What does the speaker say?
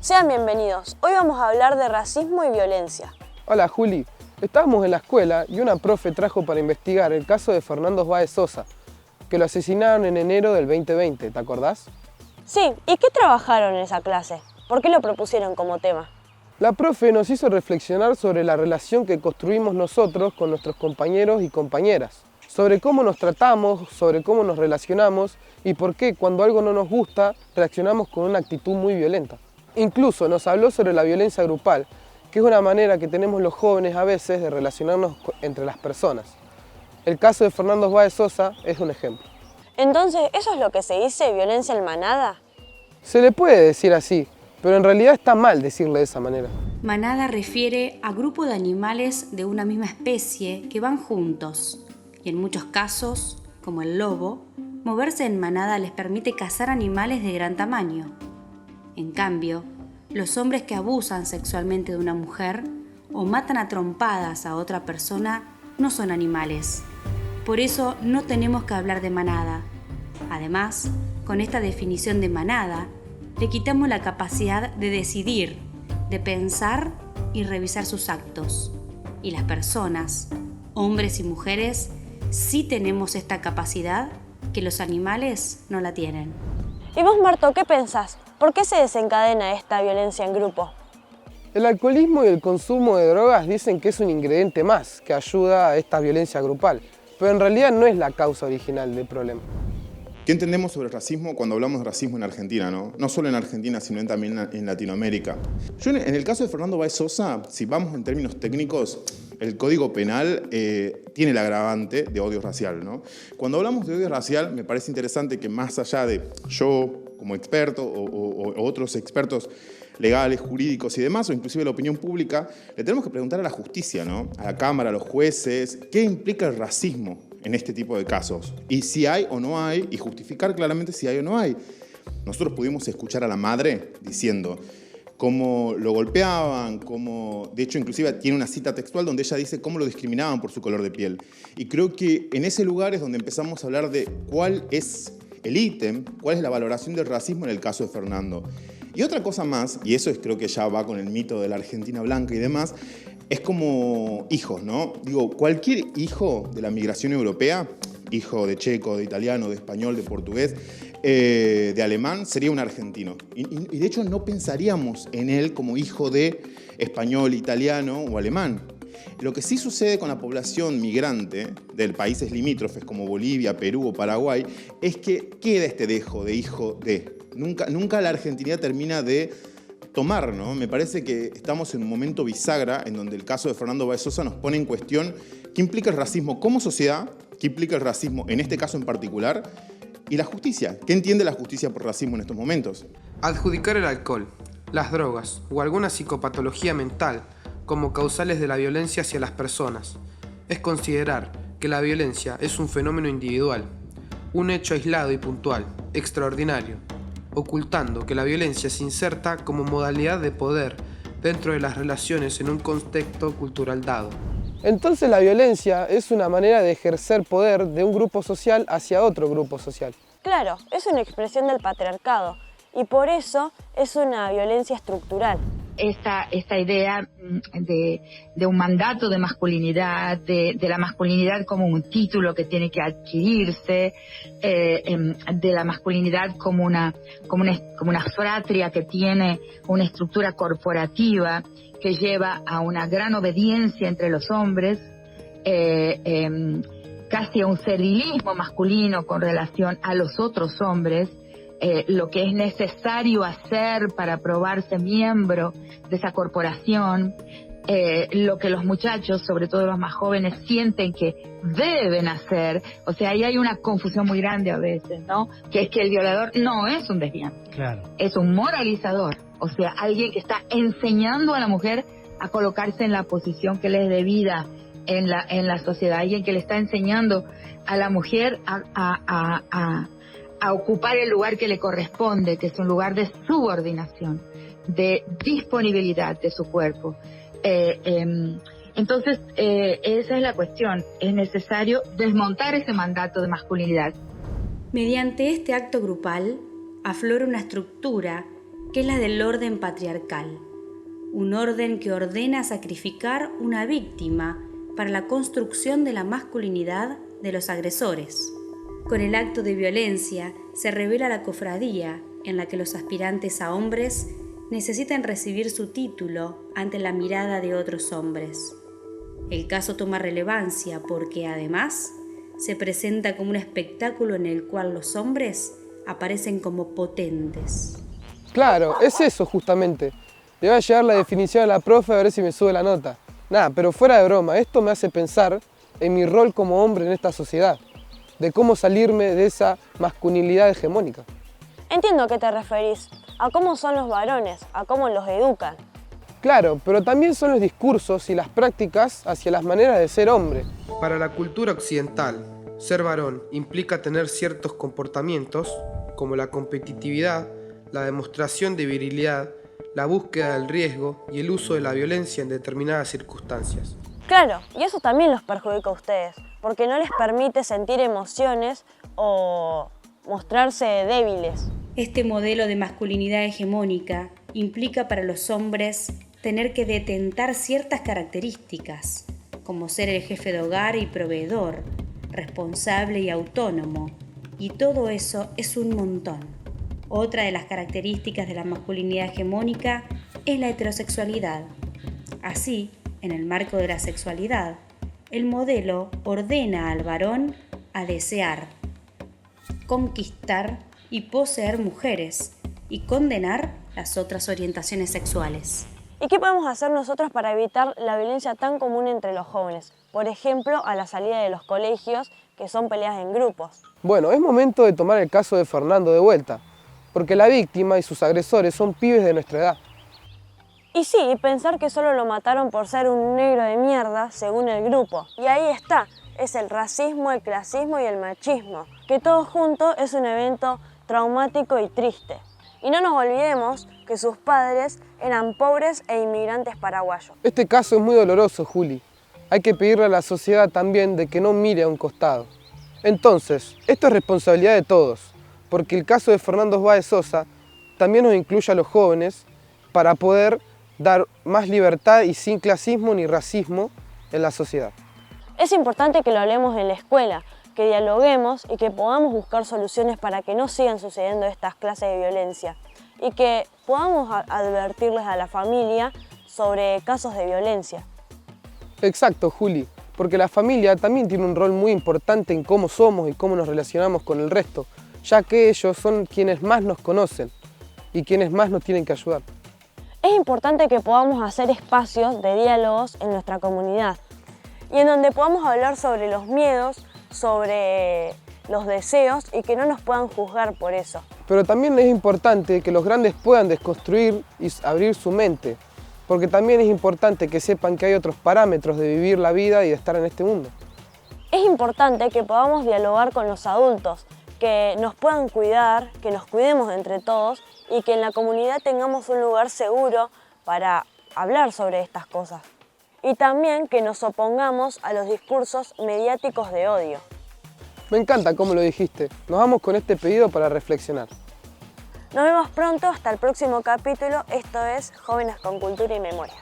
Sean bienvenidos. Hoy vamos a hablar de racismo y violencia. Hola Juli, estábamos en la escuela y una profe trajo para investigar el caso de Fernando Báez Sosa, que lo asesinaron en enero del 2020, ¿te acordás? Sí, ¿y qué trabajaron en esa clase? ¿Por qué lo propusieron como tema? La profe nos hizo reflexionar sobre la relación que construimos nosotros con nuestros compañeros y compañeras, sobre cómo nos tratamos, sobre cómo nos relacionamos y por qué cuando algo no nos gusta reaccionamos con una actitud muy violenta. Incluso nos habló sobre la violencia grupal, que es una manera que tenemos los jóvenes a veces de relacionarnos entre las personas. El caso de Fernando Báez Sosa es un ejemplo. Entonces, ¿eso es lo que se dice violencia en manada? Se le puede decir así, pero en realidad está mal decirle de esa manera. Manada refiere a grupo de animales de una misma especie que van juntos, y en muchos casos, como el lobo, moverse en manada les permite cazar animales de gran tamaño. En cambio, los hombres que abusan sexualmente de una mujer o matan a trompadas a otra persona no son animales. Por eso no tenemos que hablar de manada. Además, con esta definición de manada, le quitamos la capacidad de decidir, de pensar y revisar sus actos. Y las personas, hombres y mujeres, sí tenemos esta capacidad que los animales no la tienen. ¿Y vos, Marto, qué pensás? ¿Por qué se desencadena esta violencia en grupo? El alcoholismo y el consumo de drogas dicen que es un ingrediente más que ayuda a esta violencia grupal, pero en realidad no es la causa original del problema. ¿Qué entendemos sobre el racismo cuando hablamos de racismo en Argentina, no? No solo en Argentina, sino también en Latinoamérica. Yo en el caso de Fernando Báez Sosa, si vamos en términos técnicos, el Código Penal tiene el agravante de odio racial, ¿no? Cuando hablamos de odio racial, me parece interesante que más allá de yo como experto o otros expertos legales, jurídicos y demás, o inclusive la opinión pública, le tenemos que preguntar a la justicia, ¿no? A la Cámara, a los jueces, ¿qué implica el racismo en este tipo de casos? Y si hay o no hay, y justificar claramente si hay o no hay. Nosotros pudimos escuchar a la madre diciendo cómo lo golpeaban, cómo, de hecho, inclusive tiene una cita textual donde ella dice cómo lo discriminaban por su color de piel. Y creo que en ese lugar es donde empezamos a hablar de cuál es el ítem, cuál es la valoración del racismo en el caso de Fernando. Y otra cosa más, y eso creo que ya va con el mito de la Argentina blanca y demás, es como hijos, ¿no? Digo, cualquier hijo de la migración europea, hijo de checo, de italiano, de español, de portugués, de alemán, sería un argentino. Y de hecho no pensaríamos en él como hijo de español, italiano o alemán. Lo que sí sucede con la población migrante de países limítrofes como Bolivia, Perú o Paraguay es que queda este dejo de hijo de. Nunca la argentinidad termina de tomar, ¿no? Me parece que estamos en un momento bisagra en donde el caso de Fernando Báez Sosa nos pone en cuestión qué implica el racismo como sociedad, qué implica el racismo en este caso en particular, y la justicia. ¿Qué entiende la justicia por racismo en estos momentos? Adjudicar el alcohol, las drogas o alguna psicopatología mental como causales de la violencia hacia las personas es considerar que la violencia es un fenómeno individual, un hecho aislado y puntual, extraordinario, ocultando que la violencia se inserta como modalidad de poder dentro de las relaciones en un contexto cultural dado. Entonces la violencia es una manera de ejercer poder de un grupo social hacia otro grupo social. Claro, es una expresión del patriarcado y por eso es una violencia estructural. Esta idea de un mandato de masculinidad, de la masculinidad como un título que tiene que adquirirse, de la masculinidad como una fratria que tiene una estructura corporativa que lleva a una gran obediencia entre los hombres, casi a un servilismo masculino con relación a los otros hombres. Lo que es necesario hacer para probarse miembro de esa corporación, lo que los muchachos, sobre todo los más jóvenes, sienten que deben hacer. O sea, ahí hay una confusión muy grande a veces, ¿no? Que es que el violador no es un desviante, claro, es un moralizador. O sea, alguien que está enseñando a la mujer a colocarse en la posición que le es debida en la sociedad, alguien que le está enseñando a la mujer a ocupar el lugar que le corresponde, que es un lugar de subordinación, de disponibilidad de su cuerpo. Entonces, esa es la cuestión. Es necesario desmontar ese mandato de masculinidad. Mediante este acto grupal, aflora una estructura que es la del orden patriarcal, un orden que ordena sacrificar una víctima para la construcción de la masculinidad de los agresores. Con el acto de violencia se revela la cofradía en la que los aspirantes a hombres necesitan recibir su título ante la mirada de otros hombres. El caso toma relevancia porque, además, se presenta como un espectáculo en el cual los hombres aparecen como potentes. Claro, es eso justamente. Le voy a llevar la definición a la profe a ver si me sube la nota. Nada, pero fuera de broma, esto me hace pensar en mi rol como hombre en esta sociedad, de cómo salirme de esa masculinidad hegemónica. Entiendo a qué te referís, a cómo son los varones, a cómo los educan. Claro, pero también son los discursos y las prácticas hacia las maneras de ser hombre. Para la cultura occidental, ser varón implica tener ciertos comportamientos, como la competitividad, la demostración de virilidad, la búsqueda del riesgo y el uso de la violencia en determinadas circunstancias. Claro, y eso también los perjudica a ustedes, porque no les permite sentir emociones o mostrarse débiles. Este modelo de masculinidad hegemónica implica para los hombres tener que detentar ciertas características, como ser el jefe de hogar y proveedor, responsable y autónomo, y todo eso es un montón. Otra de las características de la masculinidad hegemónica es la heterosexualidad. Así, en el marco de la sexualidad, el modelo ordena al varón a desear, conquistar y poseer mujeres y condenar las otras orientaciones sexuales. ¿Y qué podemos hacer nosotros para evitar la violencia tan común entre los jóvenes? Por ejemplo, a la salida de los colegios, que son peleas en grupos. Bueno, es momento de tomar el caso de Fernando de vuelta, porque la víctima y sus agresores son pibes de nuestra edad. Y sí, pensar que solo lo mataron por ser un negro de mierda, según el grupo. Y ahí está, es el racismo, el clasismo y el machismo, que todo junto es un evento traumático y triste. Y no nos olvidemos que sus padres eran pobres e inmigrantes paraguayos. Este caso es muy doloroso, Juli. Hay que pedirle a la sociedad también de que no mire a un costado. Entonces, esto es responsabilidad de todos, porque el caso de Fernando Báez Sosa también nos incluye a los jóvenes para poder dar más libertad y sin clasismo ni racismo en la sociedad. Es importante que lo hablemos en la escuela, que dialoguemos y que podamos buscar soluciones para que no sigan sucediendo estas clases de violencia y que podamos advertirles a la familia sobre casos de violencia. Exacto, Juli, porque la familia también tiene un rol muy importante en cómo somos y cómo nos relacionamos con el resto, ya que ellos son quienes más nos conocen y quienes más nos tienen que ayudar. Es importante que podamos hacer espacios de diálogos en nuestra comunidad y en donde podamos hablar sobre los miedos, sobre los deseos y que no nos puedan juzgar por eso. Pero también es importante que los grandes puedan desconstruir y abrir su mente, porque también es importante que sepan que hay otros parámetros de vivir la vida y de estar en este mundo. Es importante que podamos dialogar con los adultos, que nos puedan cuidar, que nos cuidemos entre todos y que en la comunidad tengamos un lugar seguro para hablar sobre estas cosas. Y también que nos opongamos a los discursos mediáticos de odio. Me encanta cómo lo dijiste. Nos vamos con este pedido para reflexionar. Nos vemos pronto, hasta el próximo capítulo. Esto es Jóvenes con Cultura y Memoria.